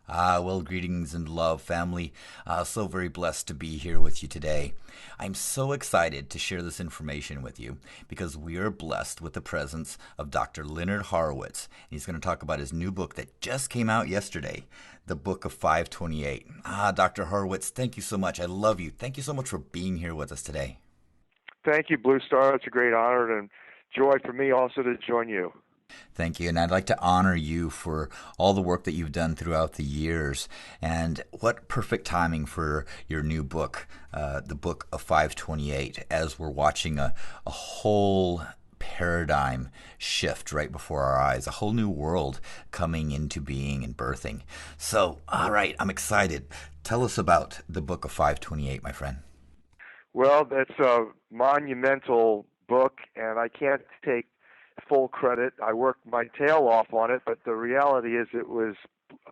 Well, greetings and love, family. So very blessed to be here with you today. I'm so excited to share this information with you because we are blessed with the presence of Dr. Len Horowitz. He's going to talk about his new book that just came out yesterday, the Book of 528. Dr. Horowitz, thank you so much. I love you. Thank you so much for being here with us today. Thank you, Blue Star. It's a great honor and joy for me also to join you. Thank you. And I'd like to honor you for all the work that you've done throughout the years. And what perfect timing for your new book, the Book of 528, as we're watching a whole paradigm shift right before our eyes, a whole new world coming into being and birthing. So, all right, I'm excited. Tell us about the Book of 528, my friend. Well, that's a monumental book, and I can't take full credit. I worked my tail off on it, but the reality is it was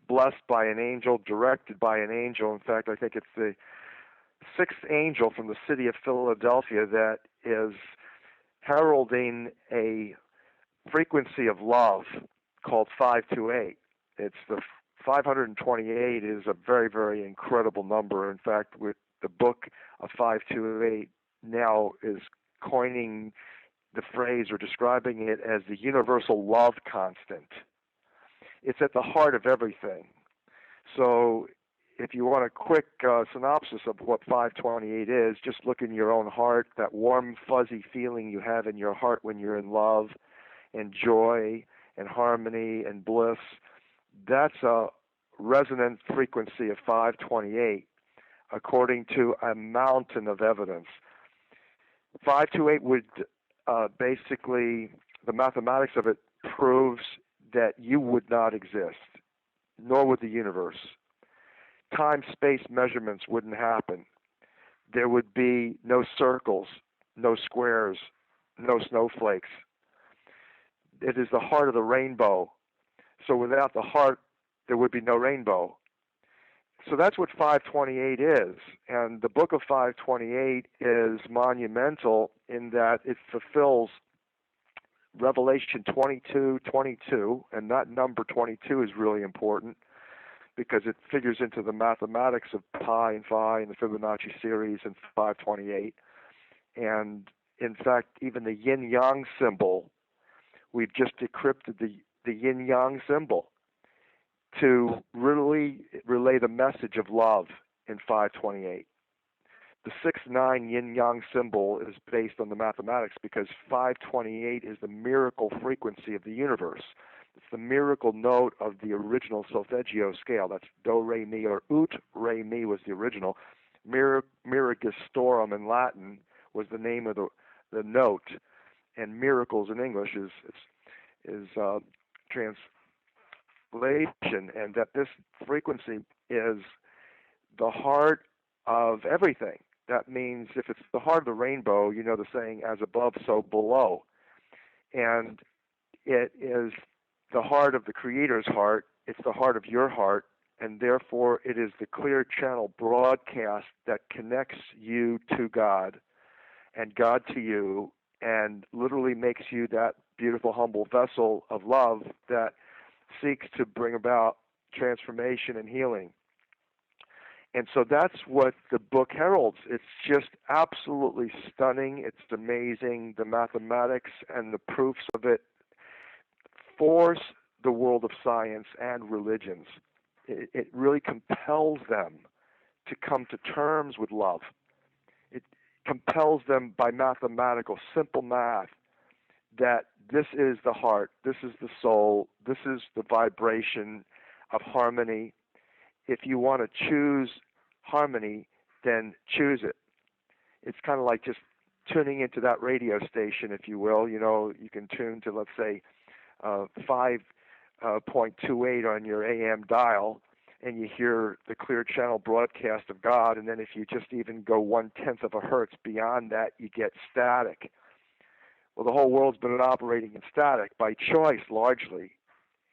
blessed by an angel, directed by an angel. In fact, I think it's the sixth angel from the city of Philadelphia that is heralding a frequency of love called 528. It's the 528 is a very, very incredible number. In fact, with the book of 528 now is coining the phrase or describing it as the universal love constant. It's at the heart of everything. So if you want a quick synopsis of what 528 is, just look in your own heart, that warm, fuzzy feeling you have in your heart when you're in love and joy and harmony and bliss. That's a resonant frequency of 528 according to a mountain of evidence. 528 would basically, the mathematics of it proves that you would not exist, nor would the universe. Time-space measurements wouldn't happen. There would be no circles, no squares, no snowflakes. It is the heart of the rainbow. So without the heart, there would be no rainbow. So that's what 528 is. And the book of 528 is monumental in that it fulfills Revelation 22:22, and that number 22 is really important because it figures into the mathematics of pi and phi and the Fibonacci series and 528. And in fact, even the yin-yang symbol, we've just decrypted the yin-yang symbol to really relay the message of love in 528. The 6-9 yin-yang symbol is based on the mathematics because 528 is the miracle frequency of the universe. It's the miracle note of the original solfeggio scale. That's do, re, mi, or ut, re, mi was the original. Miragistorum in Latin was the name of the note, and miracles in English is translation, and that this frequency is the heart of everything. That means if it's the heart of the rainbow, you know the saying, as above, so below. And it is the heart of the Creator's heart. It's the heart of your heart, and therefore it is the clear channel broadcast that connects you to God and God to you and literally makes you that beautiful, humble vessel of love that seeks to bring about transformation and healing. And so that's what the book heralds. It's just absolutely stunning. It's amazing. The mathematics and the proofs of it force the world of science and religions. It really compels them to come to terms with love. It compels them by mathematical, simple math, that this is the heart, this is the soul, this is the vibration of harmony. If you want to choose harmony, then choose it. It's kind of like just tuning into that radio station, if you will. You know, you can tune to, let's say, 5.28 on your AM dial, and you hear the clear channel broadcast of God, and then if you just even go 1/10 of a hertz beyond that, you get static. Well, the whole world's been operating in static by choice, largely.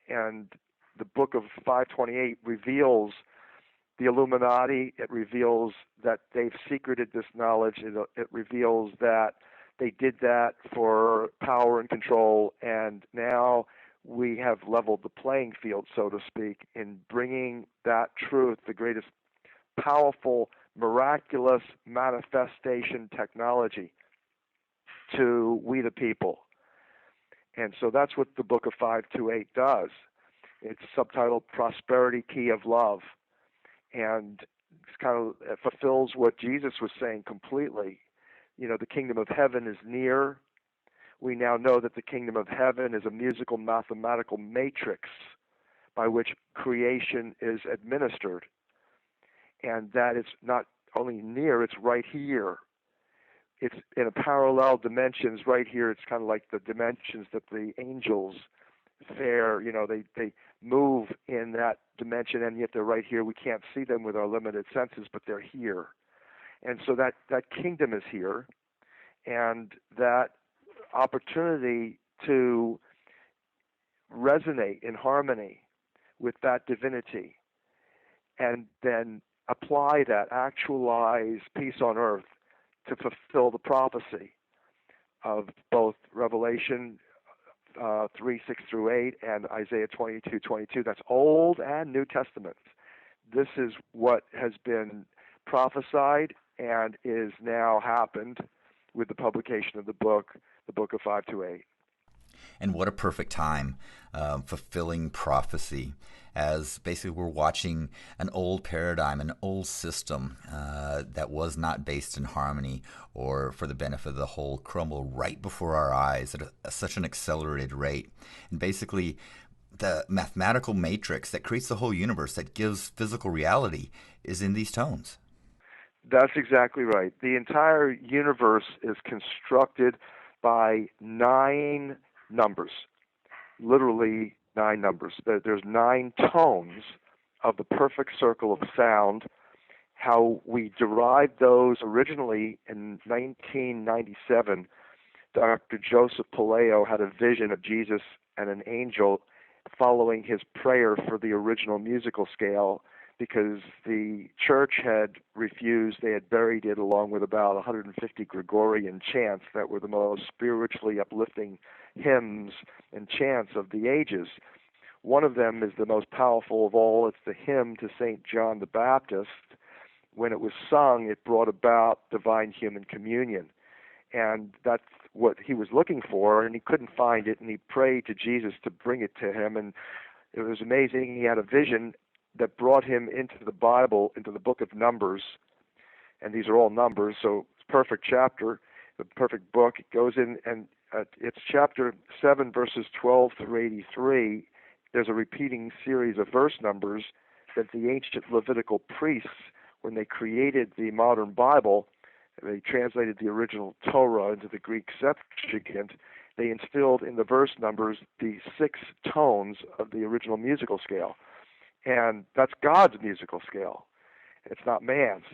And the book of 528 reveals the Illuminati. It reveals that they've secreted this knowledge. It reveals that they did that for power and control, and now we have leveled the playing field, so to speak, in bringing that truth, the greatest powerful, miraculous manifestation technology, to we the people. And so that's what the book of 528 does. It's subtitled Prosperity Key of Love. And it fulfills what Jesus was saying completely. You know, the kingdom of heaven is near. We now know that the kingdom of heaven is a musical mathematical matrix by which creation is administered. And that it's not only near, it's right here. It's in a parallel dimensions right here. It's kind of like the dimensions that the angels fare. You know, they move in that dimension, and yet they're right here. We can't see them with our limited senses, but they're here. And so that kingdom is here, and that opportunity to resonate in harmony with that divinity and then apply that, actualize peace on earth to fulfill the prophecy of both Revelation 3, 6 through 8 and Isaiah 22, 22. That's Old and New Testament. This is what has been prophesied and is now happened with the publication of the book of 528. And what a perfect time, fulfilling prophecy, as basically we're watching an old paradigm, an old system that was not based in harmony or for the benefit of the whole crumble right before our eyes at such an accelerated rate. And basically the mathematical matrix that creates the whole universe, that gives physical reality, is in these tones. That's exactly right. The entire universe is constructed by 9 numbers, literally 9 numbers. There's 9 tones of the perfect circle of sound. How we derived those originally in 1997, Dr. Joseph Palaio had a vision of Jesus and an angel following his prayer for the original musical scale, because the church had refused. They had buried it along with about 150 Gregorian chants that were the most spiritually uplifting hymns and chants of the ages. One of them is the most powerful of all. It's the hymn to St. John the Baptist. When it was sung, it brought about divine human communion. And that's what he was looking for, and he couldn't find it, and he prayed to Jesus to bring it to him. And it was amazing. He had a vision that brought him into the Bible, into the book of Numbers. And these are all numbers, so it's a perfect chapter, the perfect book. It goes in, and it's chapter 7, verses 12 through 83. There's a repeating series of verse numbers that the ancient Levitical priests, when they created the modern Bible, they translated the original Torah into the Greek Septuagint, they instilled in the verse numbers the 6 tones of the original musical scale. And that's God's musical scale. It's not man's.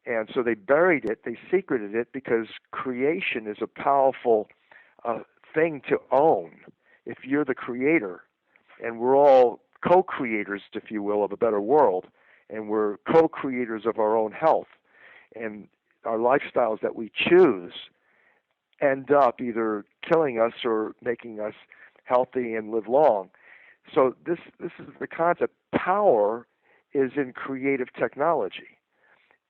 And so they buried it, they secreted it, because creation is a powerful thing to own. If you're the creator, and we're all co-creators, if you will, of a better world, and we're co-creators of our own health, and our lifestyles that we choose end up either killing us or making us healthy and live long. So this is the concept. Power is in creative technology,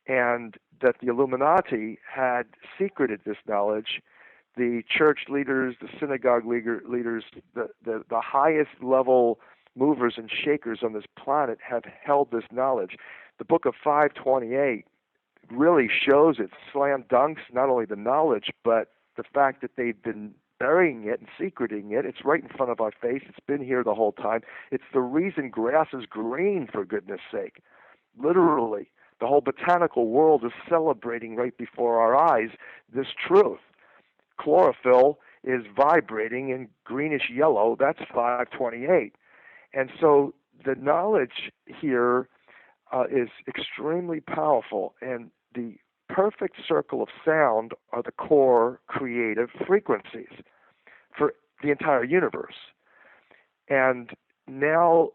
and that the Illuminati had secreted this knowledge. The church leaders, the synagogue leaders, the highest level movers and shakers on this planet have held this knowledge. The book of 528 really shows it, slam dunks not only the knowledge, but the fact that they've been burying it and secreting it. It's right in front of our face. It's been here the whole time. It's the reason grass is green, for goodness sake. Literally, the whole botanical world is celebrating right before our eyes this truth. Chlorophyll is vibrating in greenish yellow. That's 528. And so the knowledge here is extremely powerful, and the perfect circle of sound are the core creative frequencies for the entire universe. And now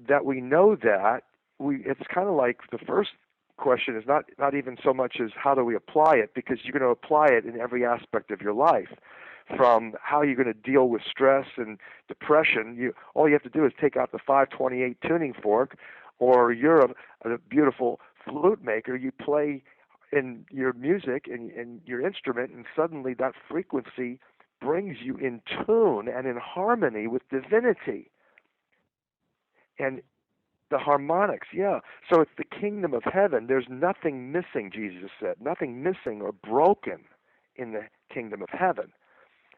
that we know that, it's kind of like the first question is not even so much as how do we apply it, because you're going to apply it in every aspect of your life. from how you're going to deal with stress and depression. All you have to do is take out the 528 tuning fork, or you're a beautiful flute maker. You play in your music and your instrument, and suddenly that frequency brings you in tune and in harmony with divinity. And the harmonics, yeah. So it's the kingdom of heaven. There's nothing missing, Jesus said, nothing missing or broken in the kingdom of heaven.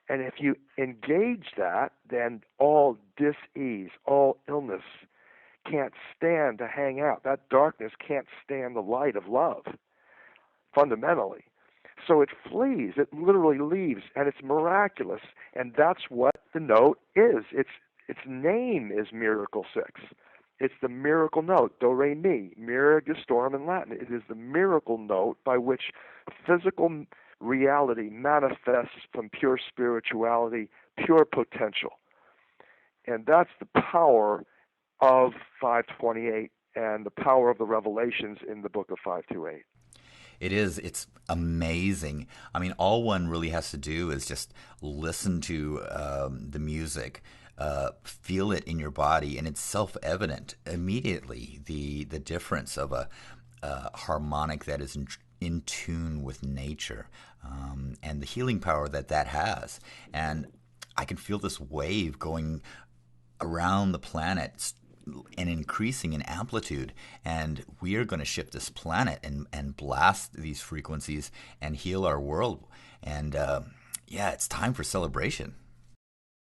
And if you engage that, then all dis-ease, all illness can't stand to hang out. That darkness can't stand the light of love, fundamentally. So it flees, it literally leaves, and it's miraculous. And that's what the note is. Its name is Miracle 6. It's the miracle note, do, re, mi, mira gestorm in Latin. It is the miracle note by which physical reality manifests from pure spirituality, pure potential. And that's the power of 528 and the power of the revelations in the book of 528. It is. It's amazing. I mean, all one really has to do is just listen to the music, feel it in your body, and it's self-evident immediately the difference of a harmonic that is in tune with nature, and the healing power that has. And I can feel this wave going around the planet and increasing in amplitude, and we are going to shift this planet and blast these frequencies and heal our world. And yeah, it's time for celebration.